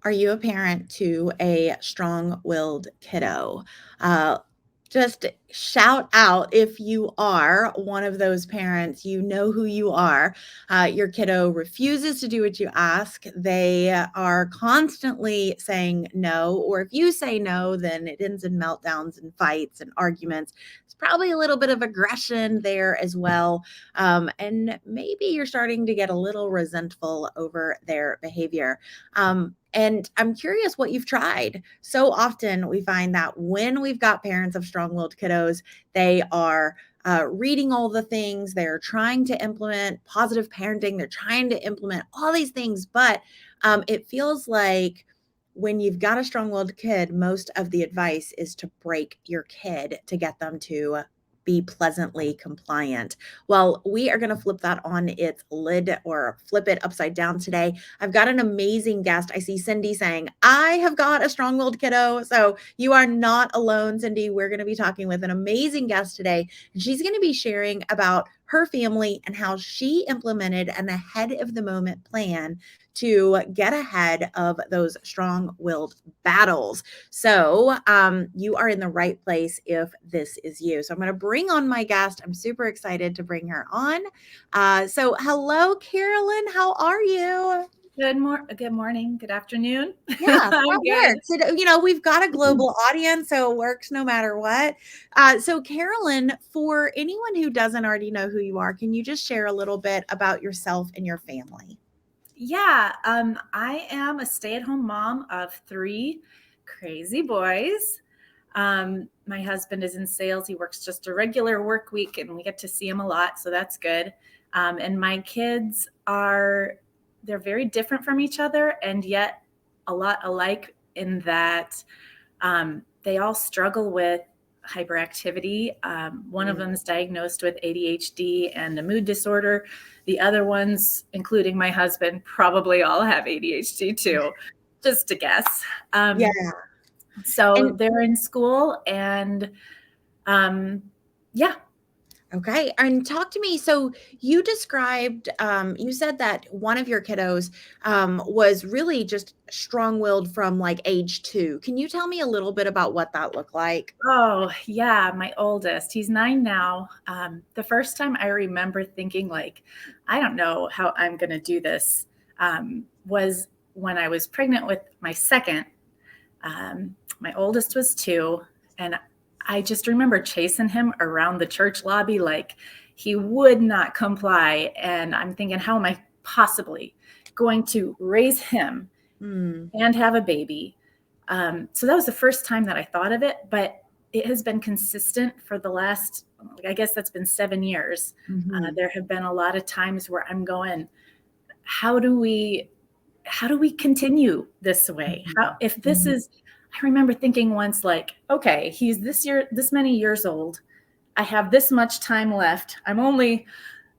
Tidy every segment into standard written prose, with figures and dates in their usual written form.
are you a parent to a strong-willed kiddo? Uh, just shout out if you are one of those parents. You know who you are. Your kiddo refuses to do what you ask. They are constantly saying no, or if you say no, then it ends in meltdowns and fights and arguments. It's probably a little bit of aggression there as well. And maybe you're starting to get a little resentful over their behavior. And I'm curious what you've tried. So often we find that when we've got parents of strong willed kiddos, they are reading all the things, they're trying to implement positive parenting, they're trying to implement all these things. But it feels like when you've got a strong willed kid, most of the advice is to break your kid to get them to be pleasantly compliant. Well, we are going to flip that on its lid or flip it upside down today. I've got an amazing guest. I see Cindy saying, I have got a strong willed kiddo. So you are not alone, Cindy. We're going to be talking with an amazing guest today, and she's going to be sharing about her family and how she implemented an ahead of the moment plan to get ahead of those strong willed battles. So you are in the right place if this is you. So I'm going to bring on my guest. I'm super excited to bring her on. So hello, Carolyn. How are you? Good morning. Good afternoon. Yeah, I'm that good. works. We've got a global audience, so it works no matter what. So, Carolyn, for anyone who doesn't already know who you are, can you just share a little bit about yourself and your family? Yeah, I am a stay-at-home mom of three crazy boys. My husband is in sales. He works just a regular work week, and we get to see him a lot, so that's good. And my kids they're very different from each other, and yet a lot alike in that they all struggle with hyperactivity. One of them is diagnosed with ADHD and a mood disorder. The other ones, including my husband, probably all have ADHD too, just to guess. Yeah. So And they're in school, and yeah. okay. And talk to me. So you described, you said that one of your kiddos was really just strong willed from like age 2. Can you tell me a little bit about what that looked like? Oh, yeah, my oldest. He's 9 now. The first time I remember thinking, like, I don't know how I'm going to do this, was when I was pregnant with my second. My oldest was 2, and I just remember chasing him around the church lobby like he would not comply. And I'm thinking, how am I possibly going to raise him Hmm. and have a baby? So that was the first time that I thought of it, but it has been consistent for the last, I guess that's been 7 years. Mhm. There have been a lot of times where I'm going, how do we continue this way? Mhm. If this Mhm. is, I remember thinking once, like, okay, he's this many years old. I have this much time left. I'm only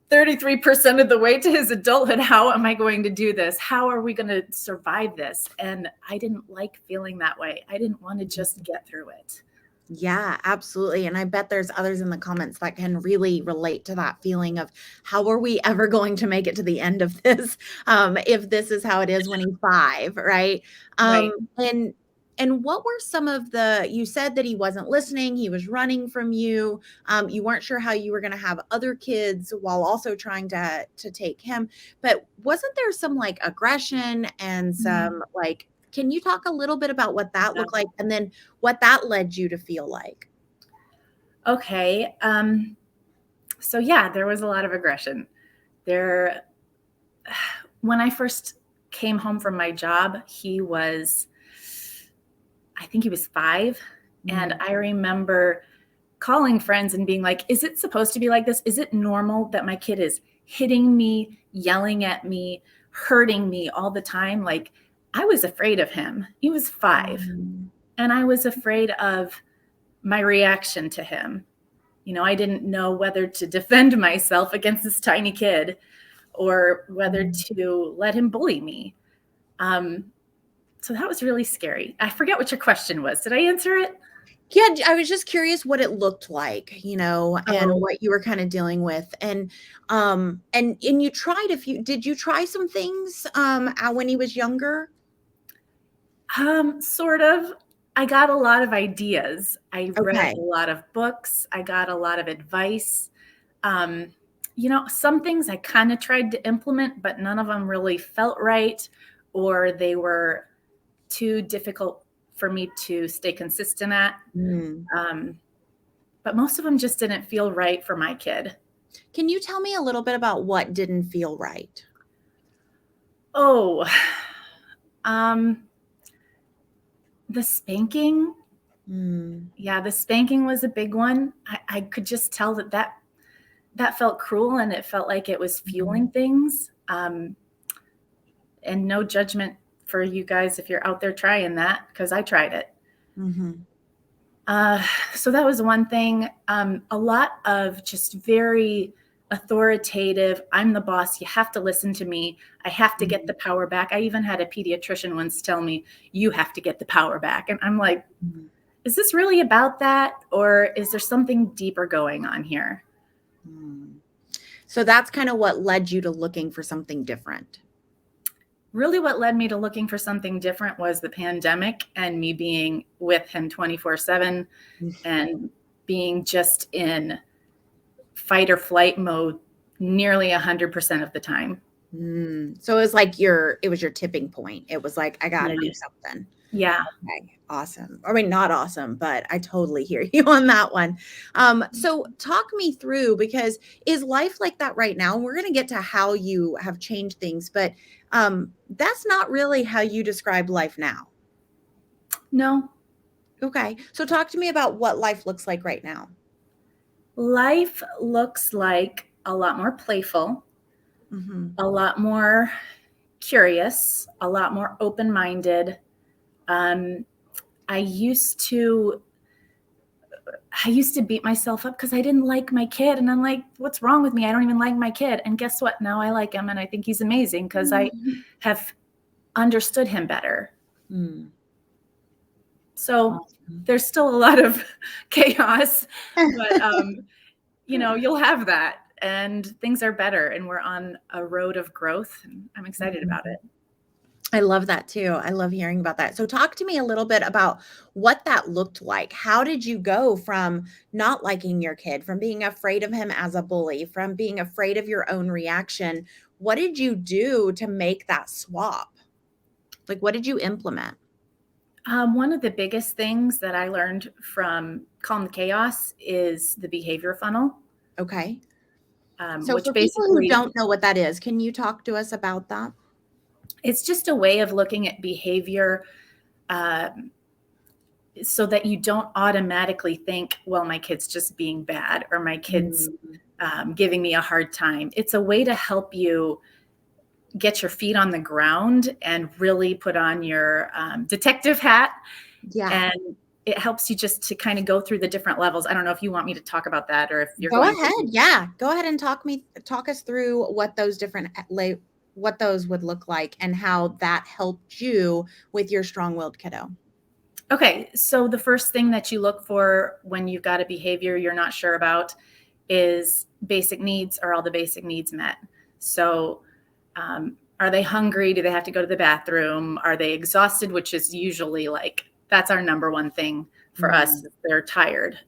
33% of the way to his adulthood. How am I going to do this? How are we going to survive this? And I didn't like feeling that way. I didn't want to just get through it. Yeah, absolutely. And I bet there's others in the comments that can really relate to that feeling of how are we ever going to make it to the end of this if this is how it is when he's 5, right? Um, Right. and and what were some of the you said that he wasn't listening, he was running from you. You weren't sure how you were going to have other kids while also trying to take him. But wasn't there some like aggression and Mhm. some like can you talk a little bit about what that Yeah. looked like and then what that led you to feel like? Okay. So yeah, there was a lot of aggression there. When I first came home from my job, I think he was 5. And Mm, I remember calling friends and being like, is it supposed to be like this? Is it normal that my kid is hitting me, yelling at me, hurting me all the time? Like, I was afraid of him. He was 5. mm, And I was afraid of my reaction to him. I didn't know whether to defend myself against this tiny kid or whether mm. to let him bully me. Um, so that was really scary. I forget what your question was. Did I answer it? Yeah, I was just curious what it looked like, and Oh, what you were kinda dealing with, and you tried a few did you try some things, when he was younger? Sort of. I got a lot of ideas. I read Okay. a lot of books. I got a lot of advice. Um, some things I kind of tried to implement, but none of them really felt right, or they were too difficult for me to stay consistent at. Mm. Um, but most of them just didn't feel right for my kid. Can you tell me a little bit about what didn't feel right? Oh, um, the spanking. Mm. Yeah, the spanking was a big one. I could just tell that felt cruel, and it felt like it was fueling Mhm. things. And no judgment for you guys if you're out there trying that, because I tried it. Mhm. Uh, so that was one thing. A lot of just very authoritative, I'm the boss, you have to listen to me, I have to get Mhm. the power back. I even had a pediatrician once tell me, you have to get the power back. And I'm like, Mhm. is this really about that? Or is there something deeper going on here? Mm. So that's kind of what led you to looking for something different. Really, what led me to looking for something different was the pandemic and me being with him 24/7 and being just in fight or flight mode nearly 100% of the time. So it was like it was your tipping point. It was like, I got Yeah. to do something. Yeah. Okay, awesome. I mean, not awesome, but I totally hear you on that one. So talk me through, because is life like that right now? We're going to get to how you have changed things, but that's not really how you describe life now. No, Okay. So talk to me about what life looks like right now. life looks like a lot more playful, Hmm. a lot more curious, a lot more open minded. Um, I used to I used to beat myself up because I didn't like my kid. And I'm like, what's wrong with me? I don't even like my kid. And guess what? Now I like him and I think he's amazing because I have understood him better. Mm. So Awesome. there's still a lot of chaos, but you'll have that and things are better and we're on a road of growth and I'm excited about Mhm. it. I love that too. I love hearing about that. So talk to me a little bit about what that looked like. How did you go from not liking your kid, from being afraid of him as a bully, from being afraid of your own reaction? What did you do to make that swap? Like, what did you implement? One of the biggest things that I learned from Calm the Chaos is the behavior funnel, Okay. So which for people who basically don't know what that is, can you talk to us about that? it's just a way of looking at behavior um, so that you don't automatically think, well, my kid's just being bad or my kid's Mm. giving me a hard time. It's a way to help you get your feet on the ground and really put on your detective hat. Yeah. And it helps you just to kind of go through the different levels. I don't know if you want me to talk about that or if you're Go going ahead. to. Yeah. Go ahead and talk us through what those what those would look like and how that helped you with your strong-willed kiddo. Okay, so the first thing that you look for when you've got a behavior you're not sure about is basic needs. Are all the basic needs met? So, are they hungry? Do they have to go to the bathroom? Are they exhausted? Which is usually like that's our number one thing for us. Mm. They're tired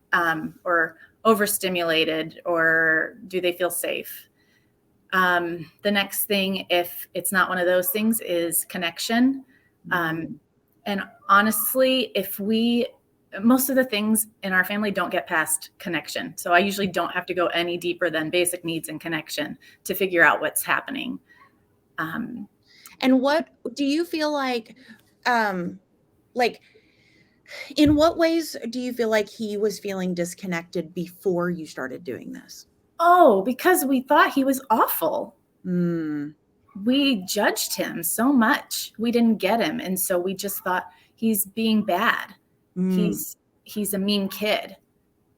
or overstimulated, or do they feel safe? The next thing, if it's not one of those things, is connection. Um, Mm. and honestly, most of the things in our family don't get past connection. So I usually don't have to go any deeper than basic needs and connection to figure out what's happening. Um, And what do you feel um like in what ways do you feel like he was feeling disconnected before you started doing this? oh, because we thought he was awful. Mm. We judged him so much. We didn't get him. And so we just thought he's being bad. Mm. He's a mean kid.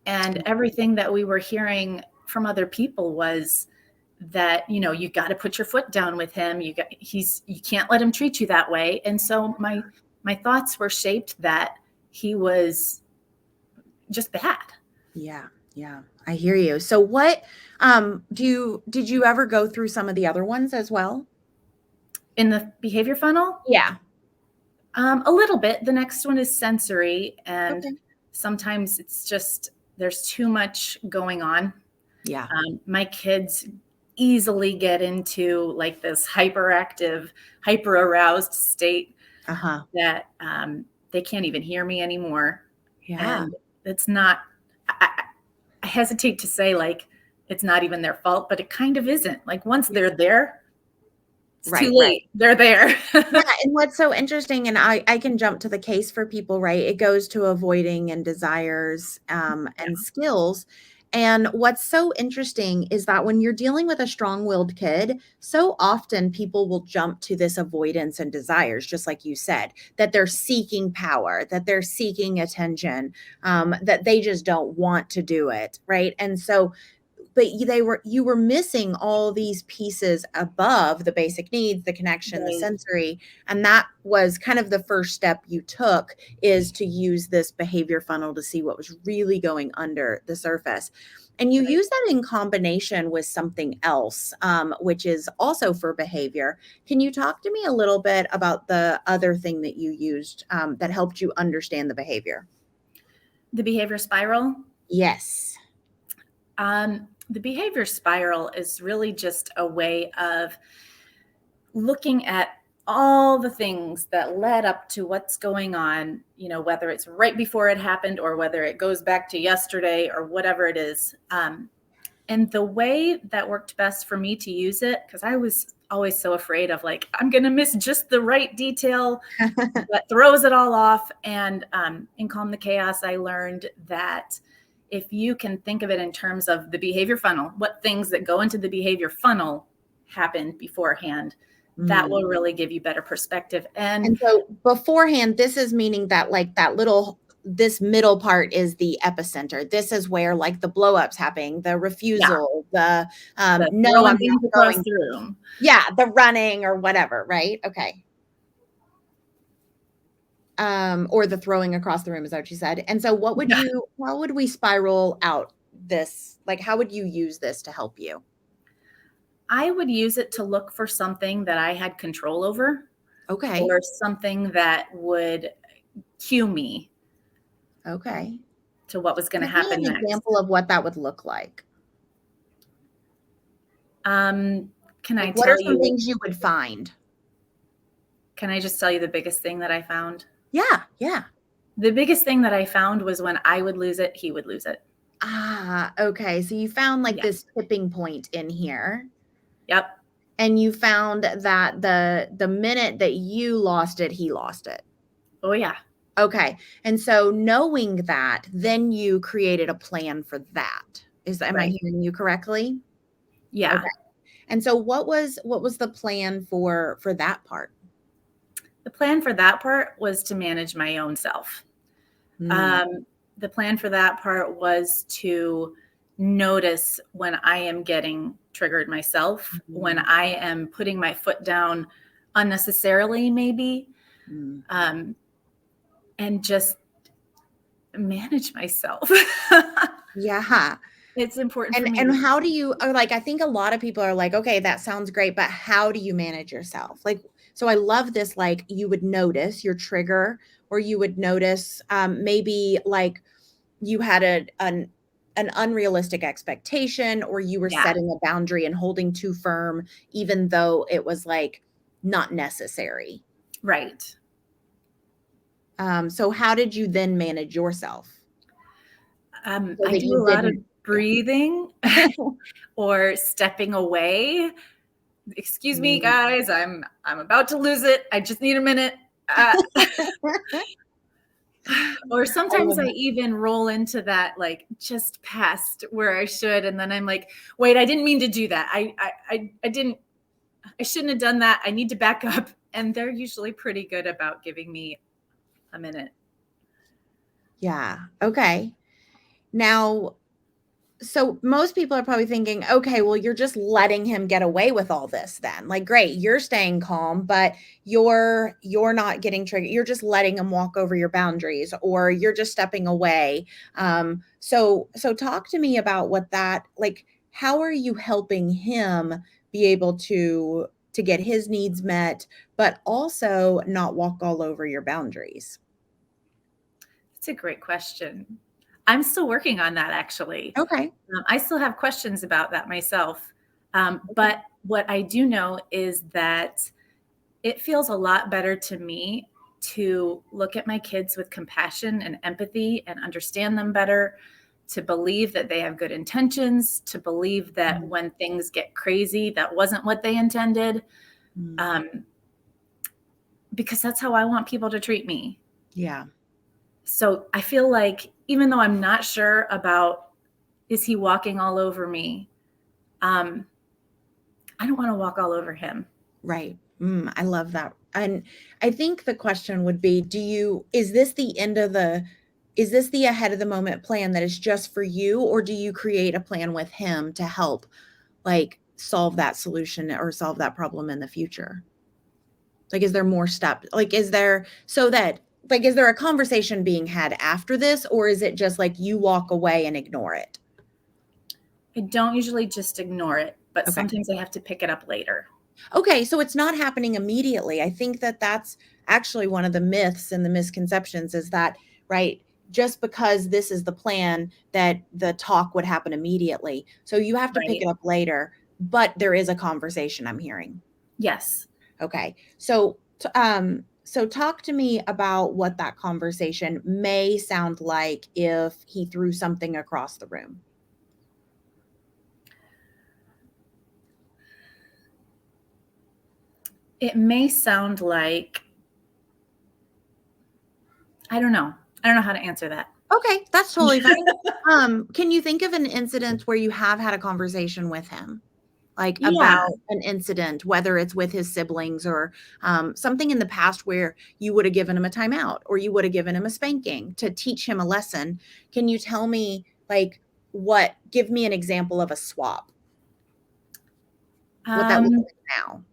And everything that we were hearing from other people was that you got to put your foot down with him. You can't let him treat you that way. And so my thoughts were shaped that he was just bad. Yeah, yeah, I hear you. So what did you ever go through some of the other ones as well? In the behavior funnel, Yeah. A little bit. The next one is sensory, and Okay. sometimes it's just there's too much going on. Yeah. My kids easily get into like this hyperactive, hyper aroused state Uh-huh. that they can't even hear me anymore. Yeah. And it's not, I hesitate to say like it's not even their fault, but it kind of isn't. Like once they're there, it's too Right, right. late. They're there. Yeah, and what's so interesting, and I can jump to the case for people, right? It goes to avoiding and desires, and Yeah, skills. And what's so interesting is that when you're dealing with a strong-willed kid, so often people will jump to this avoidance and desires, just like you said, that they're seeking power, that they're seeking attention, that they just don't want to do it, right? And so but you were missing all these pieces above the basic needs, the connection, the right, sensory, and that was kind of the first step you took, is to use this behavior funnel to see what was really going under the surface. And you right. use that in combination with something else, which is also for behavior. Can you talk to me a little bit about the other thing that you used, that helped you understand the behavior? The behavior spiral. Yes. The behavior spiral is really just a way of looking at all the things that led up to what's going on, whether it's right before it happened or whether it goes back to yesterday or whatever it is. And the way that worked best for me to use it, because I was always so afraid of like, I'm going to miss just the right detail that throws it all off. And in Calm the Chaos, I learned that if you can think of it in terms of the behavior funnel, what things that go into the behavior funnel happened beforehand, that Mm. will really give you better perspective. And And so beforehand, this is meaning that like that little this middle part is the epicenter. This is where like the blow ups happening, the yeah, refusal, the the no, I'm throwing not things across going. the room. Yeah, the running or whatever, right? Okay. Or the throwing across the room, is that what you said? And so Yeah. how would we spiral out this? Like how would you use this to help you? I would use it to look for something that I had control over Okay. or something that would cue me Okay. to what was going to Give me happen an next. example of what that would look like. Can I Like what are tell some you? things you would find? Can I just tell you the biggest thing that I found? Yeah, yeah. The biggest thing that I found was when I would lose it, he would lose it. Ah, okay. So you found like Yeah. this tipping point in here, Yep. and you found that the minute that you lost it, he lost it. Oh, yeah. Okay. And so knowing that, then you created a plan for that. Am I Right. hearing you correctly? Yeah. Okay. And so what was the plan for that part? The plan for that part was to manage my own self. Mm, Um, the plan for that part was to notice when I am getting triggered myself, when mm, I am putting my foot down unnecessarily, maybe, mm. um, and just manage myself. Yeah. It's important for And me and to, how do you or like I think a lot of people are like, "Okay, that sounds great, but how do you manage yourself?" Like, so I love this, like, you would notice your trigger, or you would notice, maybe, like, you had an unrealistic expectation, or you were yeah, setting a boundary and holding too firm even though it was, like, not necessary. right. So how did you then manage yourself so I that do a you lot of didn't yeah. breathing or stepping away. Excuse me, Mm. guys. I'm about to lose it. I just need a minute. Or I sometimes love I that. even roll into that like just past where I should, and then I'm like, wait, I didn't mean to do that. I didn't. I shouldn't have done that. I need to back up. And they're usually pretty good about giving me a minute. Yeah, okay. Now, so most people are probably thinking, "Okay, well, you're just letting him get away with all this then. Like, great, you're staying calm, but you're not getting triggered. You're just letting him walk over your boundaries, or you're just stepping away." So talk to me about what that like, how are you helping him be able to to get his needs met, but also not walk all over your boundaries? That's a great question. I'm still working on that, actually. Okay. I still have questions about that myself. Okay. But what I do know is that it feels a lot better to me to look at my kids with compassion and empathy and understand them better, to believe that they have good intentions, to believe that Mhm. when things get crazy, that wasn't what they intended, Mm. um, because that's how I want people to treat me. Yeah. So I feel like even though I'm not sure about is he walking all over me, um, I don't want to walk all over him. Right. I love that. And I think the question would be, is this the end of is this the ahead of the moment plan that is just for you, or do you create a plan with him to help like solve that solution or solve that problem in the future? Like, is there more steps? Like, is there a conversation being had after this, or is it just like you walk away and ignore it? I don't usually just ignore it, but Okay. sometimes I have to pick it up later. Okay, so it's not happening immediately. I think that that's actually one of the myths and the misconceptions is that, right, just because this is the plan that the talk would happen immediately. So you have to pick Right. it up later, but there is a conversation I'm hearing. Yes. Okay. So talk to me about what that conversation may sound like if he threw something across the room. It may sound like, I don't know. I don't know how to answer that. Okay, that's totally fine. Can you think of an incident where you have had a conversation with him? Like, Yeah. about an incident, whether it's with his siblings or, something in the past where you woulda given him a timeout or you woulda given him a spanking to teach him a lesson. Can you tell me, like, give me an example of a swap, what that looks Um, like now?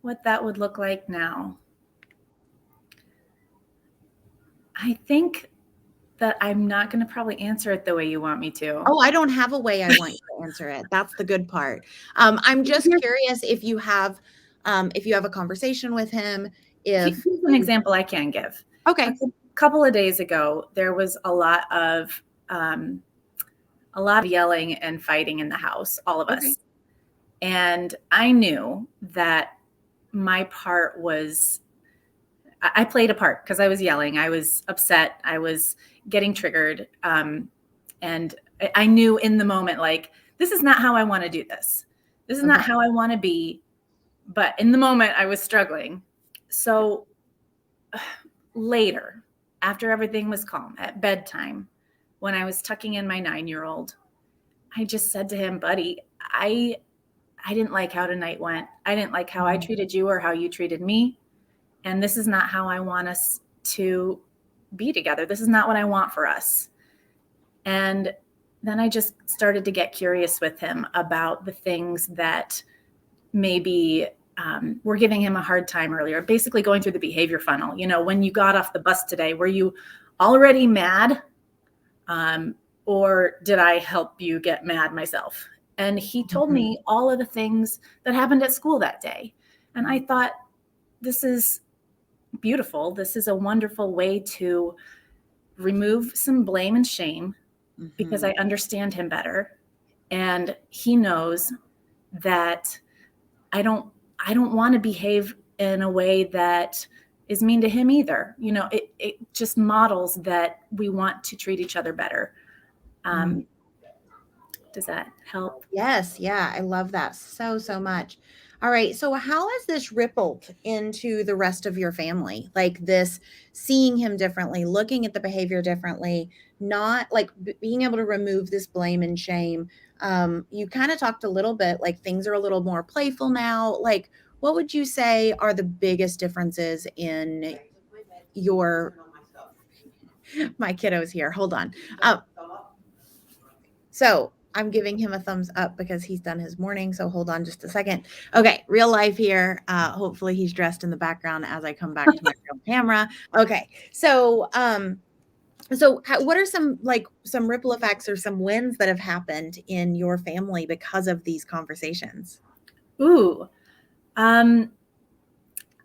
what that would look like now. I think that I'm not going to probably answer it the way you want me to. Oh, I don't have a way I want you to answer it. That's the good part. I'm just Here's, curious if you have a conversation with him, if here's an you example I can give. A Okay, couple of days ago, there was um, a lot of yelling and fighting in the house, all of okay, us. And I knew that my part was, I played a part because I was yelling. I was upset. I was getting triggered. And I knew in the moment, like, this is not how I want to do this. This is not okay, how I want to be. But in the moment, I was struggling. So later, after everything was calm at bedtime, when I was tucking in my 9-year-old, I just said to him, buddy, I didn't like how tonight went. I didn't like how I mhm, treated you or how you treated me. And this is not how I want us to be together. This is not what I want for us. And then I just started to get curious with him about the things that maybe were giving him a hard time earlier, basically going through the behavior funnel. You know, when you got off the bus today, were you already mad? Um, or did I help you get mad myself? And he told mhm, me all of the things that happened at school that day. And I mhm, thought, this is beautiful. This is a wonderful way to remove some blame and shame because I mhm, understand him better. And he knows that I don't I don't want to behave in a way that is mean to him either. You know, it just models that we want to treat each other better. mhm. Um, does that help? Yes, yeah, I love that so, so much. All right, so how has this rippled into the rest of your family? Like this seeing him differently, looking at the behavior differently, not like being able to remove this blame and shame. You kind of talked a little bit like things are a little more playful now. Like, what would you say are the biggest differences in your my kiddos here? Hold on. So I'm giving him a thumbs up because he's done his morning. So hold on just a second. Okay, real life here. Hopefully he's dressed in the background as I come back to my real camera. Okay, what are some ripple effects or some wins that have happened in your family because of these conversations? Ooh. I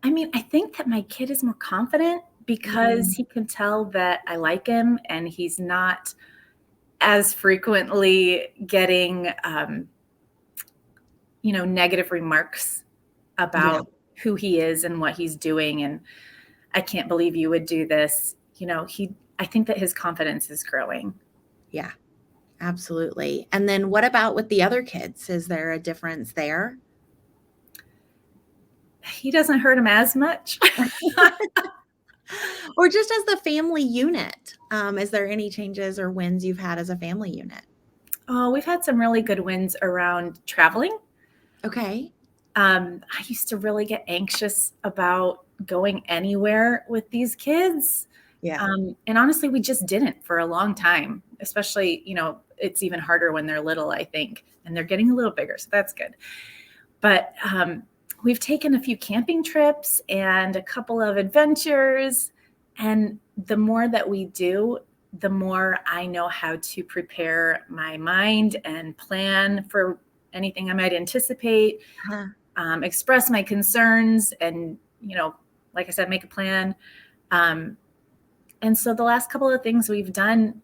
mean, I think that my kid is more confident because he can tell that I like him and he's not as frequently getting, negative remarks Yeah. about who he is and what he's doing. And I can't believe you would do this. I think that his confidence is growing. Yeah, absolutely. And then what about with the other kids? Is there a difference there? He doesn't hurt him as much. Or just as the family unit, is there any changes or wins you've had as a family unit? Oh, we've had some really good wins around traveling. Okay. I used to really get anxious about going anywhere with these kids. Yeah. And honestly, we just didn't for a long time, especially, it's even harder when they're little, I think, and they're getting a little bigger. So that's good. But we've taken a few camping trips and a couple of adventures. And the more that we do, the more I know how to prepare my mind and plan for anything I might anticipate, Huh. express my concerns, and, like I said, make a plan. And so the last couple of things we've done,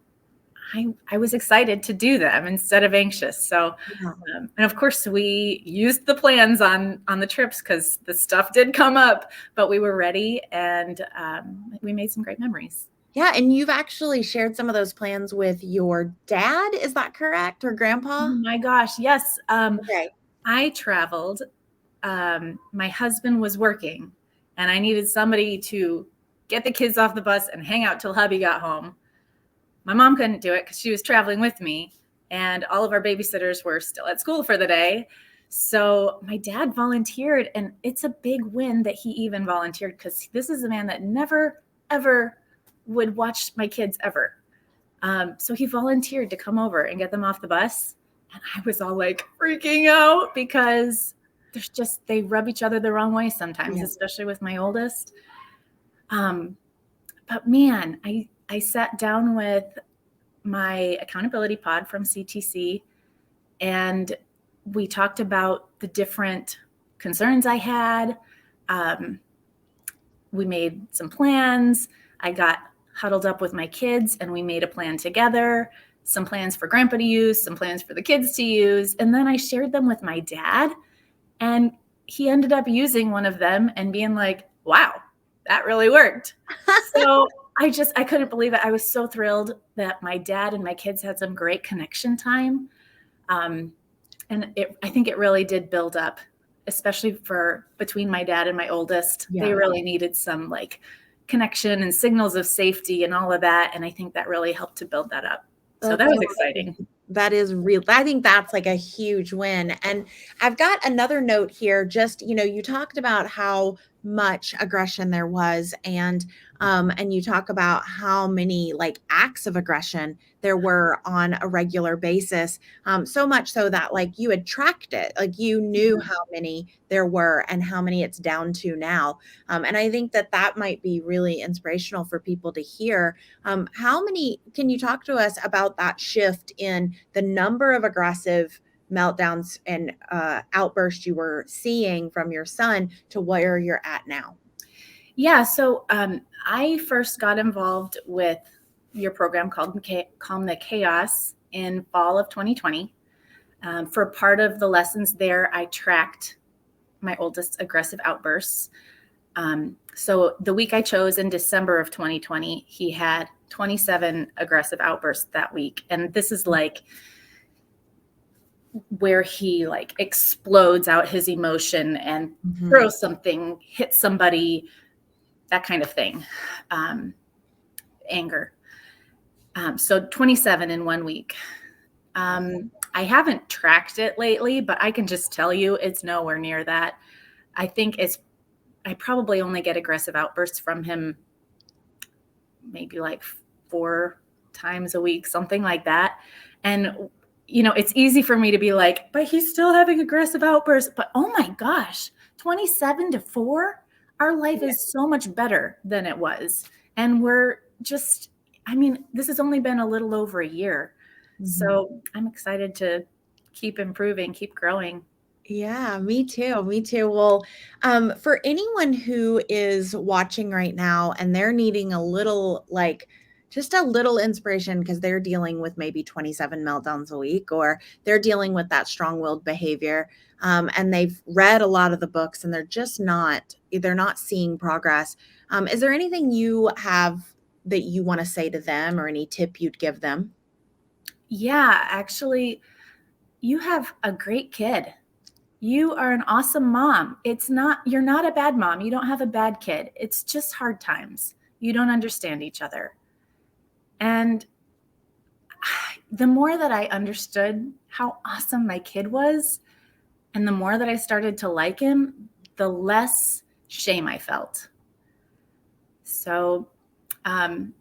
I was excited to do them instead of anxious. So, Yeah. and of course, we used the plans on the trips because the stuff did come up, but we were ready, and we made some great memories. Yeah, and you've actually shared some of those plans with your dad, is that correct? Or Oh grandpa? my gosh, yes. Okay. I traveled. My husband was working, and I needed somebody to get the kids off the bus and hang out till hubby got home. My mom couldn't do it because she was traveling with me, and all of our babysitters were still at school for the day. So my dad volunteered, and it's a big win that he even volunteered because this is a man that never, ever would watch my kids ever. So he volunteered to come over and get them off the bus. And I was all like freaking out because they rub each other the wrong way sometimes, Yeah. especially with my oldest. But man, I sat down with my accountability pod from CTC, and we talked about the different concerns I had. We made some plans. I got huddled up with my kids and we made a plan together, some plans for grandpa to use, some plans for the kids to use. And then I shared them with my dad, and he ended up using one of them and being like, wow, that really worked. So I couldn't believe it. I was so thrilled that my dad and my kids had some great connection time. And I think it really did build up, especially for between my dad and my oldest. Yeah. They really needed some like connection and signals of safety and all of that. And I think that really helped to build that up. So that was exciting. That is real. I think that's like a huge win. And I've got another note here. Just, you talked about how much aggression there was, and you talk about how many like acts of aggression there were on a regular basis. So much so that like you had tracked it, like you knew how many there were and how many it's down to now. And I think that that might be really inspirational for people to hear. How many, can you talk to us about that shift in the number of aggressive meltdowns and outbursts you were seeing from your son to where you're at now? Yeah. So I first got involved with your program called Calm the Chaos in fall of 2020. For part of the lessons there, I tracked my oldest aggressive outbursts. So the week I chose in December of 2020, he had 27 aggressive outbursts that week. And this is like where he like explodes out his emotion and throws something, hits somebody, that kind of thing. Anger. So 27 in 1 week. I haven't tracked it lately, but I can just tell you it's nowhere near that. I think I probably only get aggressive outbursts from him maybe like 4 times a week, something like that. And, it's easy for me to be like, but he's still having aggressive outbursts. But oh my gosh, 27 to 4, our life is so much better than it was. And we're just, this has only been a little over a year. So I'm excited to keep improving, keep growing. Yeah, me too. Me too. Well, for anyone who is watching right now and they're needing a little, like, just a little inspiration because they're dealing with maybe 27 meltdowns a week, or they're dealing with that strong-willed behavior, and they've read a lot of the books and they're not seeing progress. Is there anything you have that you want to say to them, or any tip you'd give them? Yeah, actually, you have a great kid. You are an awesome mom. You're not a bad mom. You don't have a bad kid. It's just hard times. You don't understand each other. And the more that I understood how awesome my kid was, and the more that I started to like him, the less shame I felt. So, um,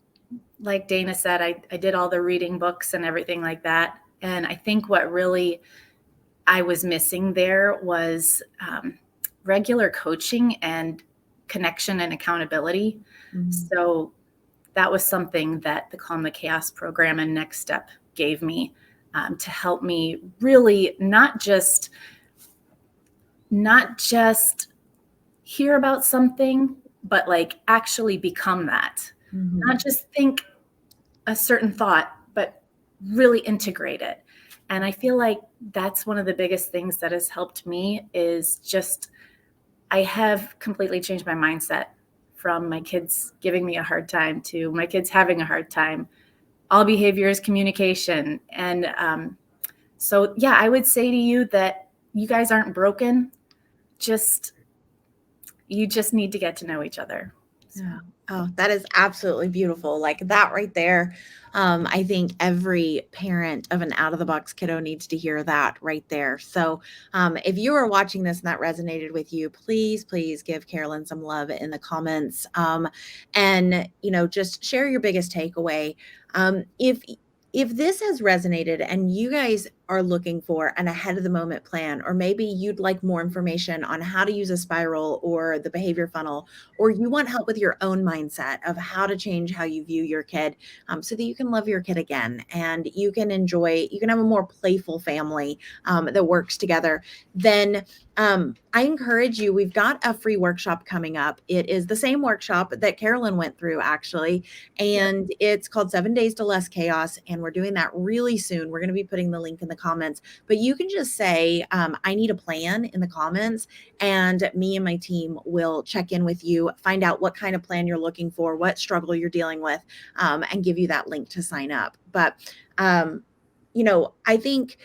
like Dana said, I did all the reading books and everything like that. And I think what really I was missing there was regular coaching and connection and accountability. Mhm. So that was something that the Calm the Chaos program and Next Step gave me, to help me really not just hear about something, but like actually become that. Not Mhm. just think a certain thought, but really integrate it. And I feel like that's one of the biggest things that has helped me is just I have completely changed my mindset from my kids giving me a hard time to my kids having a hard time. All behavior is communication. And so, yeah, I would say to you that you guys aren't broken. Just, you just need to get to know each other. So, Yeah. Oh, that is absolutely beautiful. Like that right there. I think every parent of an out of the box kiddo needs to hear that right there. So, if you are watching this and that resonated with you, please, please give Carolyn some love in the comments. And just share your biggest takeaway. If this has resonated and you guys are looking for an ahead of the moment plan, or maybe you'd like more information on how to use a spiral or the behavior funnel, or you want help with your own mindset of how to change how you view your kid, so that you can love your kid again and you can have a more playful family, that works together, then I encourage you. We've got a free workshop coming up. It is the same workshop that Carolyn went through, actually, yep. and it's called 7 Days to Less Chaos. And we're doing that really soon. We're going to be putting the link in the comments, but you can just say, I need a plan in the comments, and me and my team will check in with you, find out what kind of plan you're looking for, what struggle you're dealing with, and give you that link to sign up. But, I think,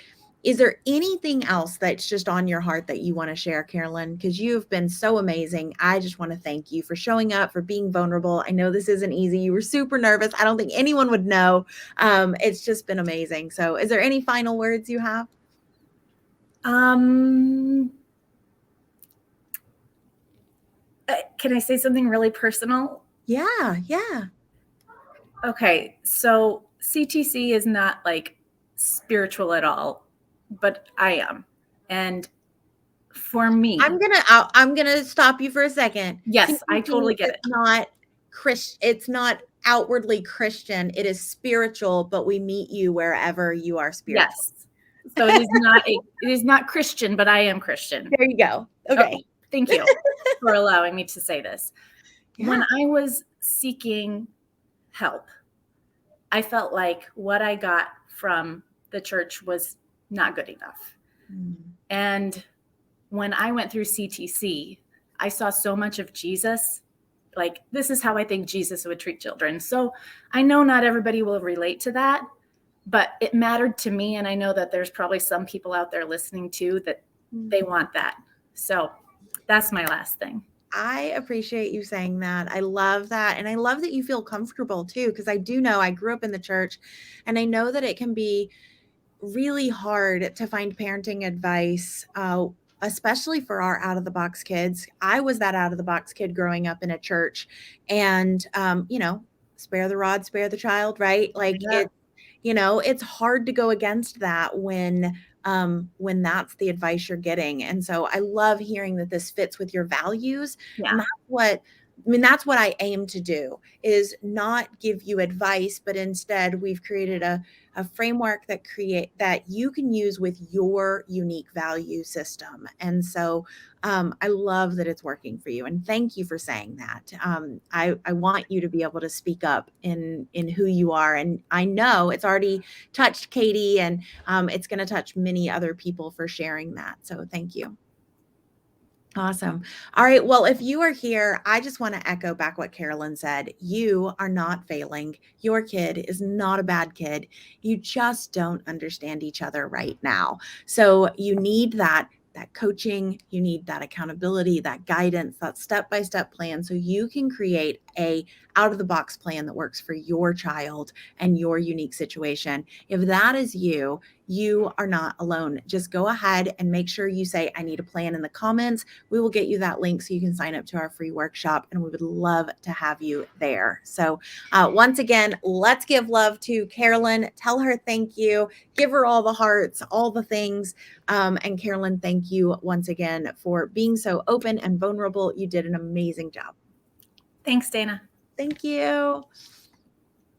is there anything else that's just on your heart that you want to share, Carolyn? Because you've been so amazing. I just want to thank you for showing up, for being vulnerable. I know this isn't easy. You were super nervous. I don't think anyone would know. It's just been amazing. So, is there any final words you have? Um, can I say something really personal? Yeah, yeah. Okay, so CTC is not like spiritual at all, but I am. And for me, I'm gonna stop you for a second. yes, I CPT totally get is it. not it's not outwardly Christian. It is spiritual, but we meet you wherever you are spiritual. Yes. So it is not Christian, but I am Christian. There you go. Okay. Okay, thank you for allowing me to say this. When Yeah. I was seeking help, I felt like what I got from the church was not good enough. Mm. And when I went through CTC, I saw so much of Jesus. Like, this is how I think Jesus would treat children. So I know not everybody will relate to that, but it mattered to me. And I know that there's probably some people out there listening too that they want that. So that's my last thing. I appreciate you saying that. I love that. And I love that you feel comfortable too, because I do know I grew up in the church, and I know that it can be really hard to find parenting advice, especially for our out of the box kids. I was that out of the box kid growing up in a church, and spare the rod, spare the child, right? Like Yeah. it's hard to go against that when that's the advice you're getting. And so I love hearing that this fits with your values, Yeah. and that's what I mean, that's what I aim to do, is not give you advice, but instead we've created a framework that you can use with your unique value system. And so I love that it's working for you. And thank you for saying that. I want you to be able to speak up in who you are. And I know it's already touched Katie, and it's going to touch many other people for sharing that. So thank you. Awesome. All right. Well, if you are here, I just want to echo back what Carolyn said. You are not failing. Your kid is not a bad kid. You just don't understand each other right now. So you need that coaching, you need that accountability, that guidance, that step-by-step plan so you can create a out of the box plan that works for your child and your unique situation. If that is you, you are not alone. Just go ahead and make sure you say, I need a plan in the comments. We will get you that link so you can sign up to our free workshop, and we would love to have you there. So once again, let's give love to Carolyn. Tell her thank you. Give her all the hearts, all the things. And Carolyn, thank you once again for being so open and vulnerable. You did an amazing job. Thanks, Dana. Thank you.